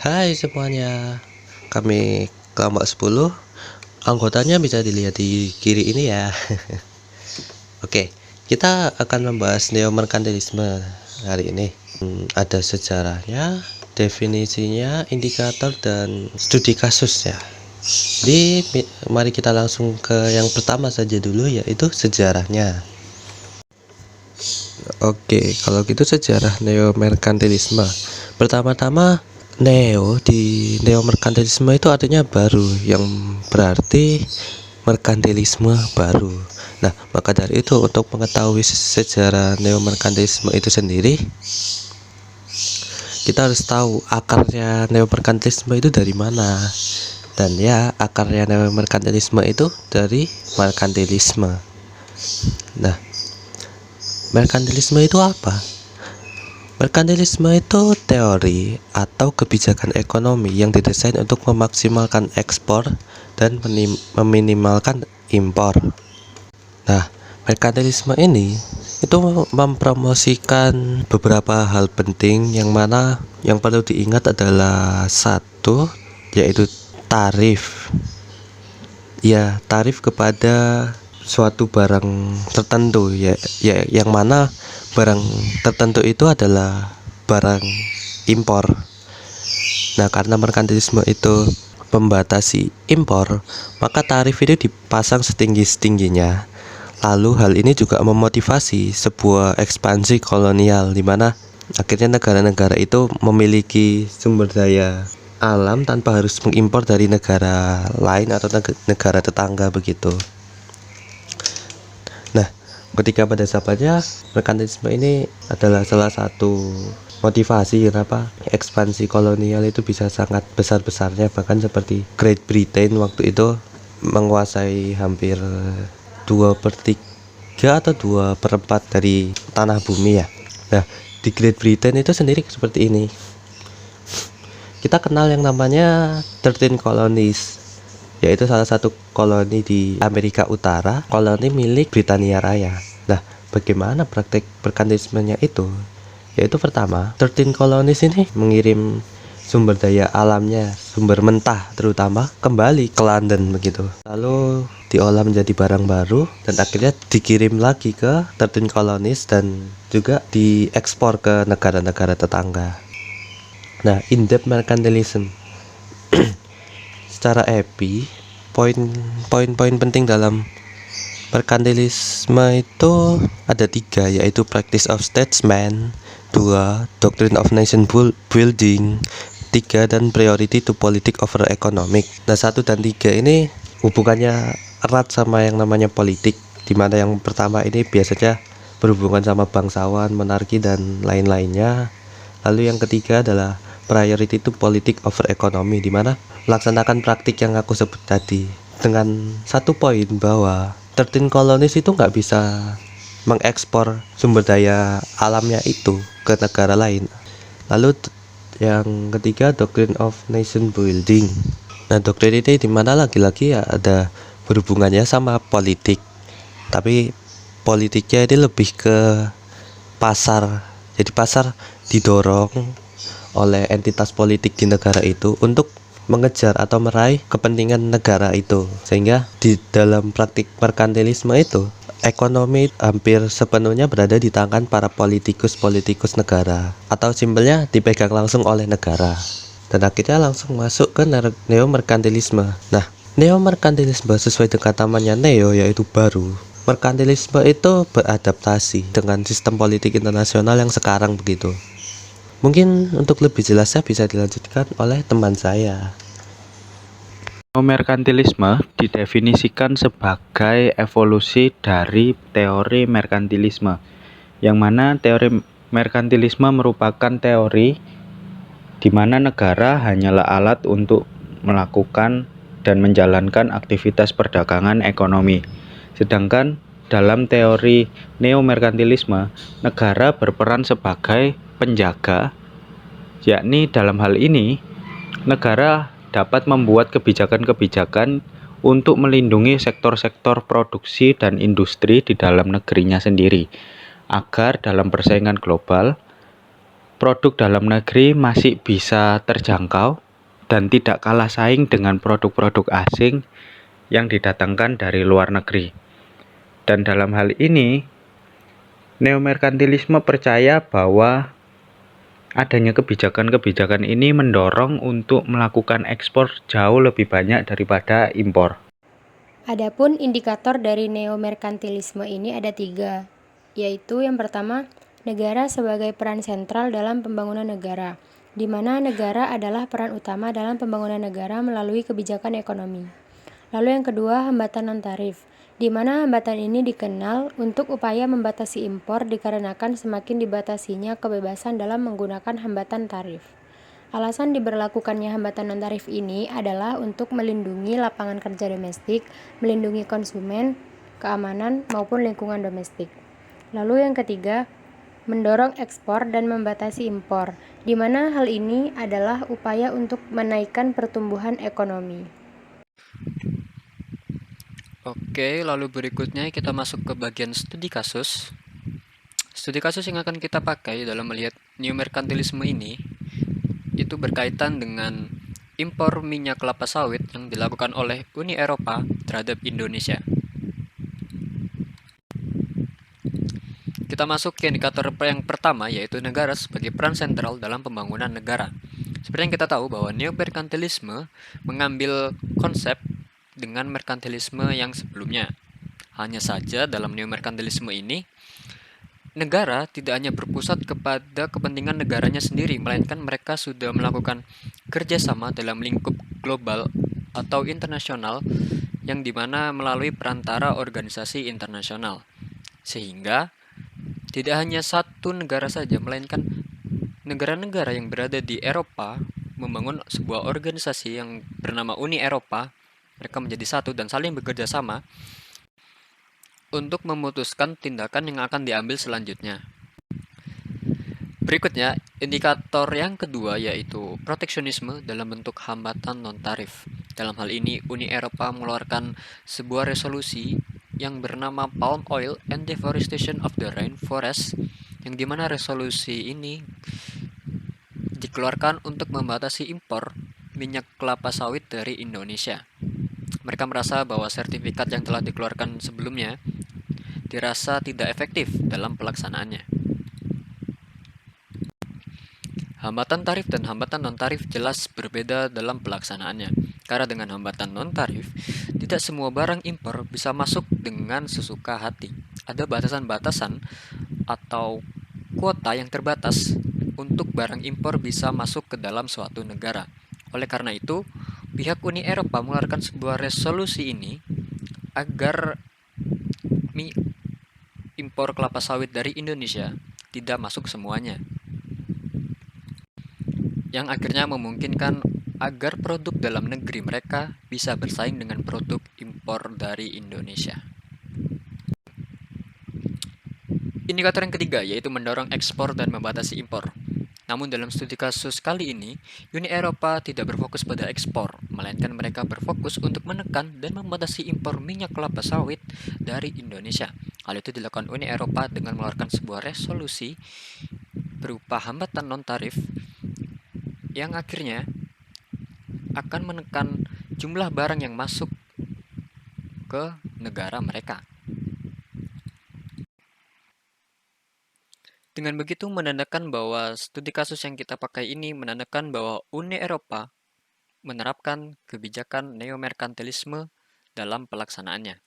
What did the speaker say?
Hai semuanya, kami kelompok 10. Anggotanya bisa dilihat di kiri ini ya. Oke, kita akan membahas neomerkantilisme hari ini. Ada sejarahnya, definisinya, indikator, dan studi kasus ya. Jadi mari kita langsung ke yang pertama saja dulu, yaitu sejarahnya. Oke, kalau gitu sejarah neomerkantilisme. Pertama-tama, neomerkantilisme itu artinya baru, yang berarti merkantilisme baru. Nah, maka dari itu untuk mengetahui sejarah neomerkantilisme itu sendiri, kita harus tahu akarnya neomerkantilisme itu dari mana. Dan ya, akarnya neomerkantilisme itu dari merkantilisme. Nah, merkantilisme itu apa? Merkantilisme itu teori atau kebijakan ekonomi yang didesain untuk memaksimalkan ekspor dan meminimalkan impor. Nah, merkantilisme ini itu mempromosikan beberapa hal penting, yang mana yang perlu diingat adalah satu, yaitu tarif. Ya, tarif kepada suatu barang tertentu, yang mana barang tertentu itu adalah barang impor. Nah, karena merkantilisme itu membatasi impor, maka tarif itu dipasang setinggi-tingginya. Lalu hal ini juga memotivasi sebuah ekspansi kolonial, di mana akhirnya negara-negara itu memiliki sumber daya alam tanpa harus mengimpor dari negara lain atau negara tetangga begitu. Nah, ketika pada zamannya, merkantilisme ini adalah salah satu motivasi kenapa ekspansi kolonial itu bisa sangat besar-besarnya, bahkan seperti Great Britain waktu itu menguasai hampir 2/3 atau 2/4 dari tanah bumi ya. Nah, di Great Britain itu sendiri seperti ini. Kita kenal yang namanya 13 colonies, yaitu salah satu koloni di Amerika Utara, koloni milik Britania Raya. Nah, bagaimana praktek merkantilismenya itu? Yaitu pertama, 13 colonies ini mengirim sumber daya alamnya, sumber mentah terutama, kembali ke London begitu. Lalu diolah menjadi barang baru dan akhirnya dikirim lagi ke 13 colonies dan juga diekspor ke negara-negara tetangga. Nah, in-depth mercantilism. Secara EPI, poin-poin penting dalam merkantilisme itu ada 3, yaitu practice of statesman, 2, doctrine of nation building, 3, dan priority to politic over economic. Nah, 1 dan 3 ini hubungannya erat sama yang namanya politik, dimana yang pertama ini biasanya berhubungan sama bangsawan, monarki, dan lain-lainnya. Lalu yang ketiga adalah priority to politic over economy, dimana melaksanakan praktik yang aku sebut tadi, dengan satu poin bahwa 13 colonies itu nggak bisa mengekspor sumber daya alamnya itu ke negara lain. Lalu yang ketiga, doctrine of nation building. Nah, doktrin ini dimana lagi-lagi ya ada berhubungannya sama politik, tapi politiknya ini lebih ke pasar. Jadi pasar didorong oleh entitas politik di negara itu untuk mengejar atau meraih kepentingan negara itu, sehingga di dalam praktik merkantilisme itu ekonomi hampir sepenuhnya berada di tangan para politikus negara, atau simpelnya dipegang langsung oleh negara, dan akhirnya langsung masuk ke neomerkantilisme. Nah, neomerkantilisme sesuai dengan namanya neo, yaitu baru. Merkantilisme itu beradaptasi dengan sistem politik internasional yang sekarang begitu. Mungkin untuk lebih jelasnya bisa dilanjutkan oleh teman saya. Merkantilisme didefinisikan sebagai evolusi dari teori merkantilisme, yang mana teori merkantilisme merupakan teori di mana negara hanyalah alat untuk melakukan dan menjalankan aktivitas perdagangan ekonomi. Sedangkan dalam teori neomerkantilisme, negara berperan sebagai penjaga, yakni dalam hal ini negara dapat membuat kebijakan-kebijakan untuk melindungi sektor-sektor produksi dan industri di dalam negerinya sendiri, agar dalam persaingan global produk dalam negeri masih bisa terjangkau dan tidak kalah saing dengan produk-produk asing yang didatangkan dari luar negeri. Dan dalam hal ini, neomerkantilisme percaya bahwa adanya kebijakan-kebijakan ini mendorong untuk melakukan ekspor jauh lebih banyak daripada impor. Adapun indikator dari neomerkantilisme ini ada 3, yaitu yang pertama, negara sebagai peran sentral dalam pembangunan negara, di mana negara adalah peran utama dalam pembangunan negara melalui kebijakan ekonomi. Lalu yang kedua, hambatan non-tarif, di mana hambatan ini dikenal untuk upaya membatasi impor dikarenakan semakin dibatasinya kebebasan dalam menggunakan hambatan tarif. Alasan diberlakukannya hambatan non-tarif ini adalah untuk melindungi lapangan kerja domestik, melindungi konsumen, keamanan, maupun lingkungan domestik. Lalu yang ketiga, mendorong ekspor dan membatasi impor, di mana hal ini adalah upaya untuk menaikkan pertumbuhan ekonomi. Oke, lalu berikutnya kita masuk ke bagian studi kasus. Studi kasus yang akan kita pakai dalam melihat neomerkantilisme ini itu berkaitan dengan impor minyak kelapa sawit yang dilakukan oleh Uni Eropa terhadap Indonesia. Kita masuk ke indikator yang pertama, yaitu negara sebagai peran sentral dalam pembangunan negara. Seperti yang kita tahu bahwa neomerkantilisme mengambil konsep dengan merkantilisme yang sebelumnya. Hanya saja dalam neomerkantilisme ini, negara tidak hanya berpusat kepada kepentingan negaranya sendiri, melainkan mereka sudah melakukan kerjasama dalam lingkup global atau internasional yang dimana melalui perantara organisasi internasional. Sehingga tidak hanya satu negara saja, melainkan negara-negara yang berada di Eropa membangun sebuah organisasi yang bernama Uni Eropa. Mereka menjadi satu dan saling bekerja sama untuk memutuskan tindakan yang akan diambil selanjutnya. Berikutnya, indikator yang kedua yaitu proteksionisme dalam bentuk hambatan non-tarif. Dalam hal ini, Uni Eropa mengeluarkan sebuah resolusi yang bernama Palm Oil and Deforestation of the Rainforest, yang dimana resolusi ini dikeluarkan untuk membatasi impor minyak kelapa sawit dari Indonesia. Mereka merasa bahwa sertifikat yang telah dikeluarkan sebelumnya dirasa tidak efektif dalam pelaksanaannya. Hambatan tarif dan hambatan non-tarif jelas berbeda dalam pelaksanaannya. Karena dengan hambatan non-tarif, tidak semua barang impor bisa masuk dengan sesuka hati. Ada batasan-batasan atau kuota yang terbatas untuk barang impor bisa masuk ke dalam suatu negara. Oleh karena itu, pihak Uni Eropa mengeluarkan sebuah resolusi ini agar impor kelapa sawit dari Indonesia tidak masuk semuanya, yang akhirnya memungkinkan agar produk dalam negeri mereka bisa bersaing dengan produk impor dari Indonesia. Indikator yang ketiga yaitu mendorong ekspor dan membatasi impor. Namun dalam studi kasus kali ini, Uni Eropa tidak berfokus pada ekspor, melainkan mereka berfokus untuk menekan dan membatasi impor minyak kelapa sawit dari Indonesia. Hal itu dilakukan Uni Eropa dengan mengeluarkan sebuah resolusi berupa hambatan non-tarif yang akhirnya akan menekan jumlah barang yang masuk ke negara mereka. Dengan begitu menandakan bahwa studi kasus yang kita pakai ini menandakan bahwa Uni Eropa menerapkan kebijakan neomerkantilisme dalam pelaksanaannya.